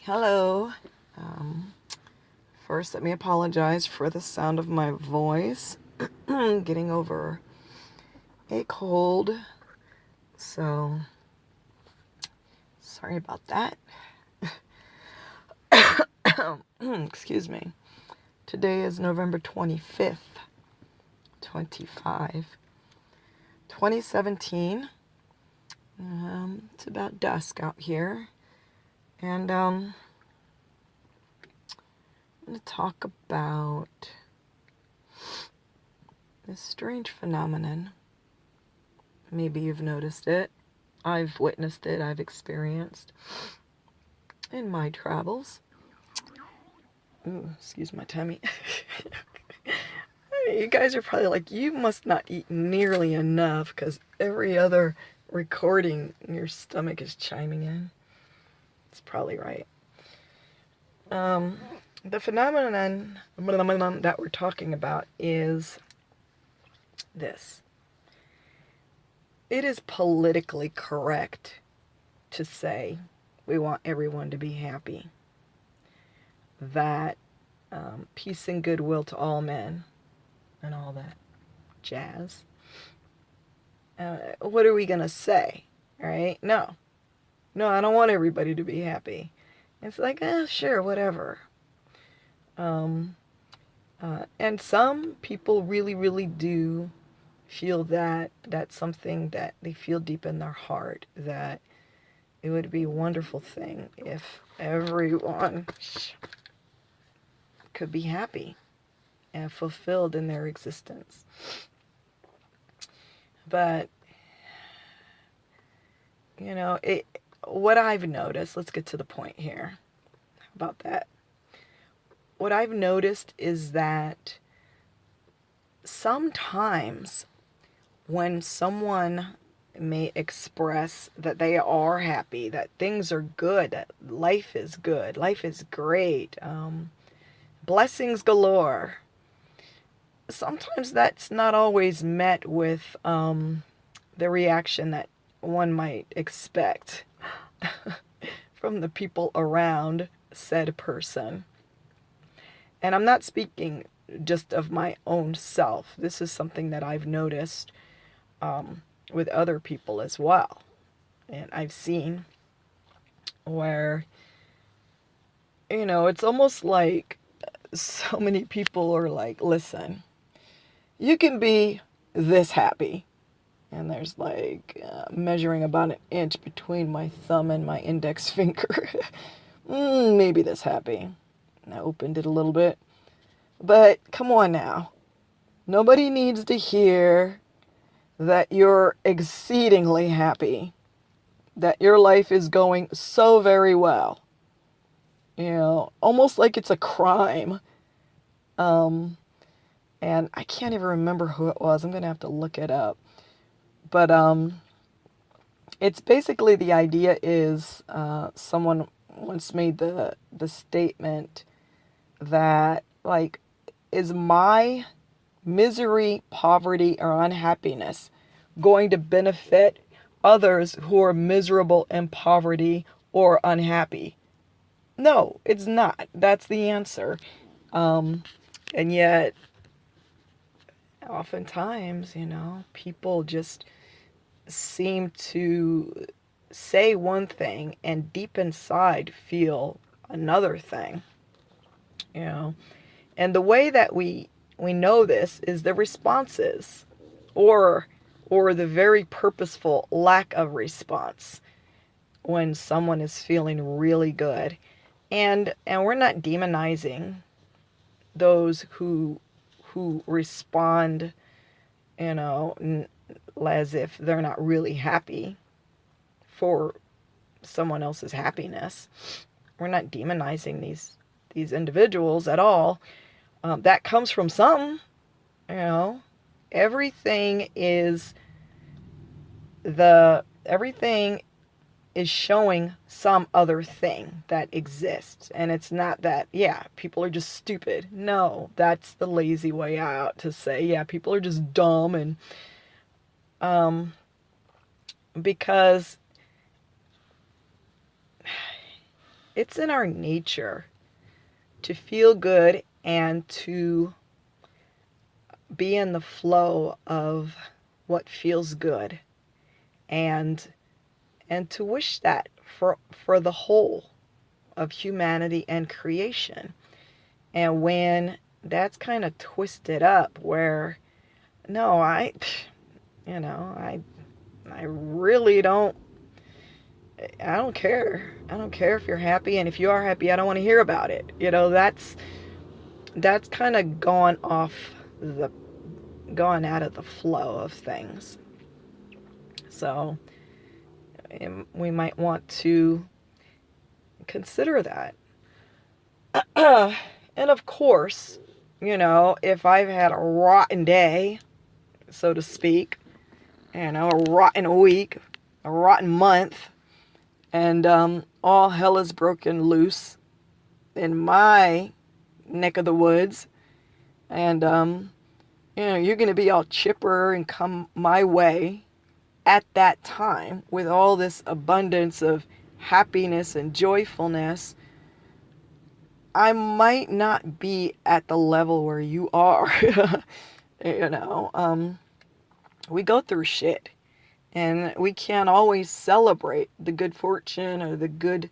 Hello. Um, First, let me apologize for the sound of my voice. Getting over a cold, so sorry about that. Excuse me. Today is November 25th, 2017. It's about dusk out here, and I'm going to talk about this strange phenomenon. Maybe you've noticed it. I've witnessed it. I've experienced in my travels. Ooh, excuse my tummy. You guys are probably like, you must not eat nearly enough because every other recording your stomach is chiming in. It's probably right. The phenomenon that we're talking about is this. It is politically correct to say we want everyone to be happy. That peace and goodwill to all men and all that jazz. What are we going to say? Right? No, I don't want everybody to be happy. It's like, sure, whatever. And some people really, really do feel that that's something that they feel deep in their heart, that it would be a wonderful thing if everyone could be happy and fulfilled in their existence. But, what I've noticed, let's get to the point here about that. What I've noticed is that sometimes when someone may express that they are happy, that things are good, that life is good, life is great, blessings galore, sometimes that's not always met with the reaction that one might expect from the people around said person. And I'm not speaking just of my own self. This is something that I've noticed with other people as well. And I've seen where, it's almost like so many people are like, listen, you can be this happy. And there's like measuring about an inch between my thumb and my index finger. Maybe this happy. And I opened it a little bit. But come on now. Nobody needs to hear that you're exceedingly happy. That your life is going so very well. Almost like it's a crime. And I can't even remember who it was. I'm going to have to look it up. But it's basically, the idea is someone once made the statement that, like, is my misery, poverty, or unhappiness going to benefit others who are miserable in poverty or unhappy? No, it's not. That's the answer. And yet, oftentimes, people just seem to say one thing and deep inside feel another thing. And the way that we know this is the responses, or the very purposeful lack of response when someone is feeling really good. And we're not demonizing those who respond, as if they're not really happy for someone else's happiness. We're not demonizing these individuals at all. That comes from some, everything is showing some other thing that exists. And it's not that, people are just stupid. No, that's the lazy way out to say, people are just dumb. And because it's in our nature to feel good and to be in the flow of what feels good, and to wish that for the whole of humanity and creation. And when that's kind of twisted up where, no, you know, I really don't, I don't care. I don't care if you're happy, and if you are happy, I don't want to hear about it. You know, that's kind of gone out of the flow of things. So we might want to consider that. And of course, you know, if I've had a rotten day, so to speak, you know, a rotten week, a rotten month, and all hell is broken loose in my neck of the woods, and you know, you're going to be all chipper and come my way at that time with all this abundance of happiness and joyfulness. I might not be at the level where you are. You know, we go through shit, and we can't always celebrate the good fortune or the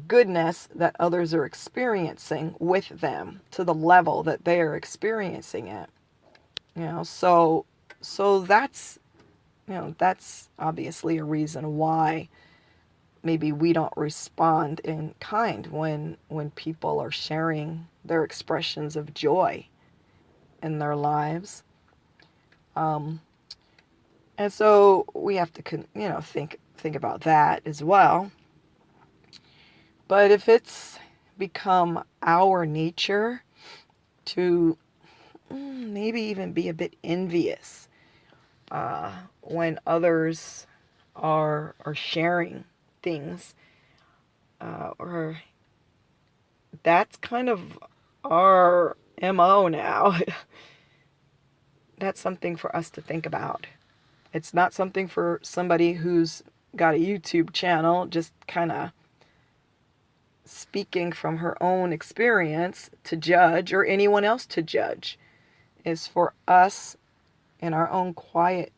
goodness that others are experiencing with them to the level that they are experiencing it. You know, so that's, you know, that's obviously a reason why maybe we don't respond in kind when people are sharing their expressions of joy in their lives. And so we have to, you know, think about that as well. But if it's become our nature to maybe even be a bit envious when others are sharing things, or that's kind of our MO now. That's something for us to think about. It's not something for somebody who's got a YouTube channel just kind of speaking from her own experience to judge, or anyone else to judge. It's for us in our own quiet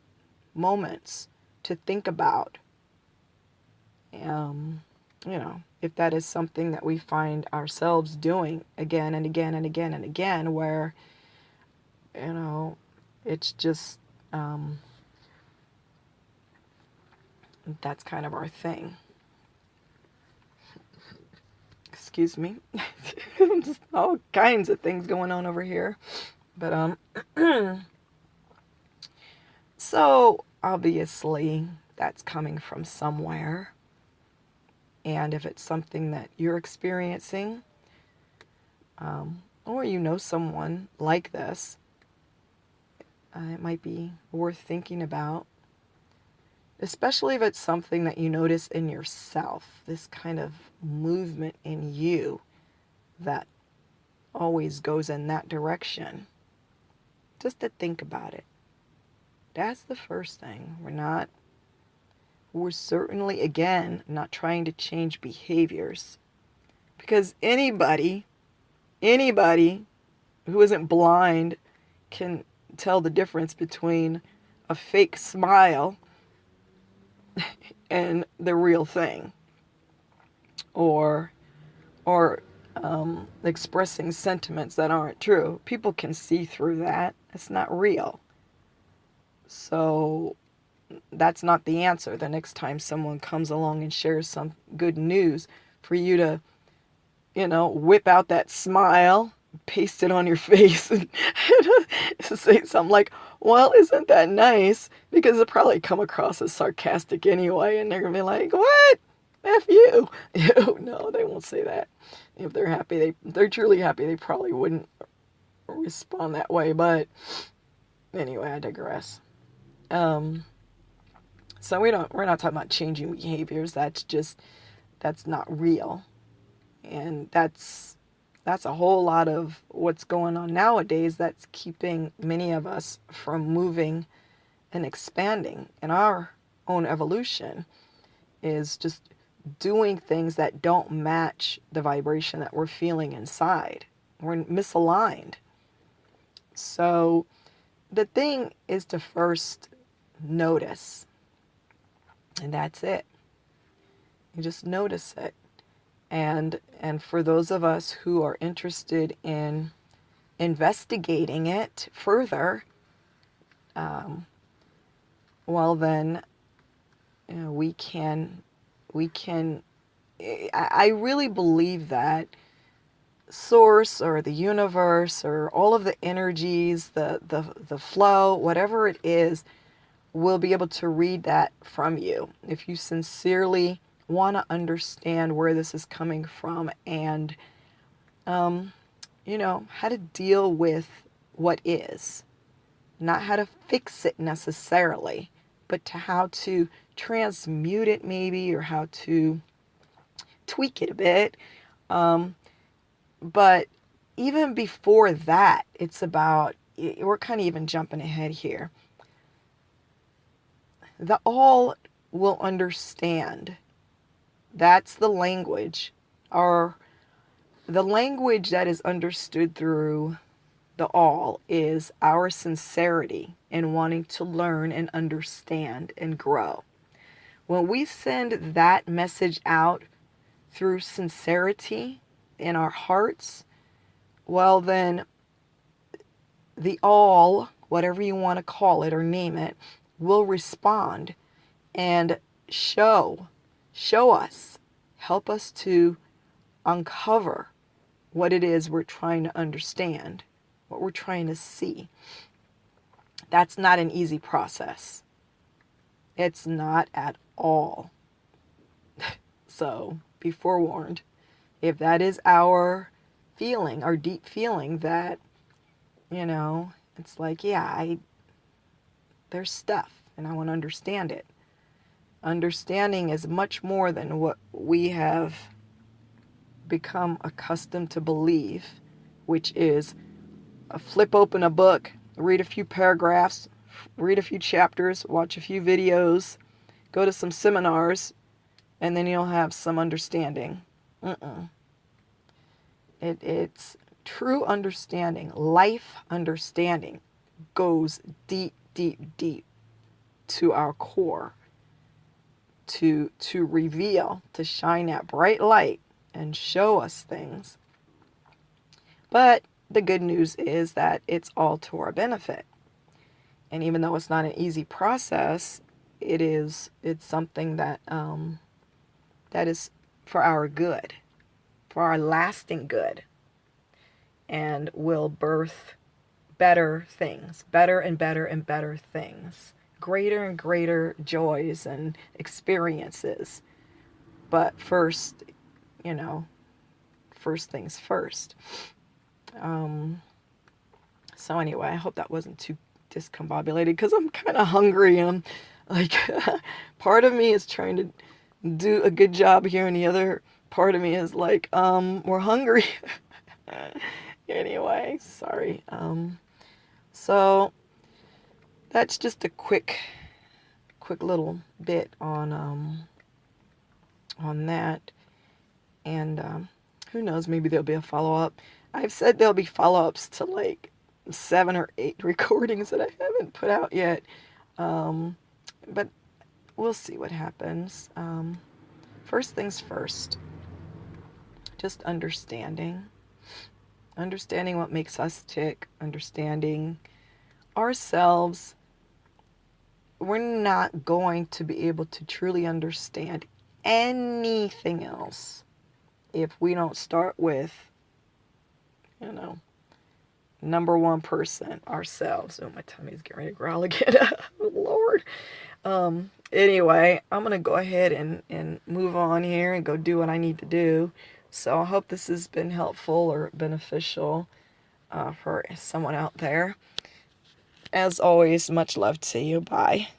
moments to think about, you know, if that is something that we find ourselves doing again and again and again and again, where, you know, it's just, that's kind of our thing. Excuse me. Just all kinds of things going on over here. But, so obviously that's coming from somewhere. And if it's something that you're experiencing, or you know someone like this, it might be worth thinking about. Especially if it's something that you notice in yourself, this kind of movement in you that always goes in that direction. Just to think about it. That's the first thing. We're certainly, again, not trying to change behaviors. Because anybody who isn't blind can tell the difference between a fake smile and the real thing, or expressing sentiments that aren't true. People can see through that. It's not real. So that's not the answer. The next time someone comes along and shares some good news, for you to, you know, whip out that smile, paste it on your face, and say something like, well, isn't that nice? Because it'll probably come across as sarcastic anyway, and they're going to be like, what? F you. No, they won't say that. If they're happy, they're truly happy, they probably wouldn't respond that way. But anyway, I digress. So we're not talking about changing behaviors. That's not real. And that's a whole lot of what's going on nowadays that's keeping many of us from moving and expanding in our own evolution, is just doing things that don't match the vibration that we're feeling inside. We're misaligned. So the thing is to first notice, and that's it. You just notice it. And for those of us who are interested in investigating it further, well then, you know, we can. I really believe that source or the universe or all of the energies, the flow, whatever it is, will be able to read that from you if you sincerely want to understand where this is coming from and you know, how to deal with what is, not how to fix it necessarily, but to how to transmute it maybe, or how to tweak it a bit. But even before that, it's about, we're kind of even jumping ahead here. The all will understand. That's the language, or the language that is understood through the all is our sincerity in wanting to learn and understand and grow. When we send that message out through sincerity in our hearts, well then the all, whatever you want to call it or name it, will respond and show us, help us to uncover what it is we're trying to understand, what we're trying to see. That's not an easy process. It's not at all. So be forewarned. If that is our feeling, our deep feeling that, you know, it's like, yeah, there's stuff and I want to understand it. Understanding is much more than what we have become accustomed to believe, which is flip open a book, read a few paragraphs, read a few chapters, watch a few videos, go to some seminars, and then you'll have some understanding. It's true understanding, life understanding goes deep, deep, deep to our core to reveal, to shine that bright light and show us things. But the good news is that it's all to our benefit. And even though it's not an easy process, it's something that that is for our good, for our lasting good, and will birth better things, better and better and better things, greater and greater joys and experiences. But first, you know, first things first. So anyway, I hope that wasn't too discombobulated, because I'm kind of hungry and I'm like, part of me is trying to do a good job here, and the other part of me is like, we're hungry. Anyway, sorry. So that's just a quick little bit on that, and who knows, maybe there'll be a follow-up. I've said there'll be follow-ups to like 7 or 8 recordings that I haven't put out yet, but we'll see what happens. First things first, just understanding what makes us tick, understanding ourselves. We're not going to be able to truly understand anything else if we don't start with, you know, number one person, ourselves. Oh, my tummy's getting ready to growl again. Lord. Anyway, I'm going to go ahead and move on here and go do what I need to do. So I hope this has been helpful or beneficial for someone out there. As always, much love to you. Bye.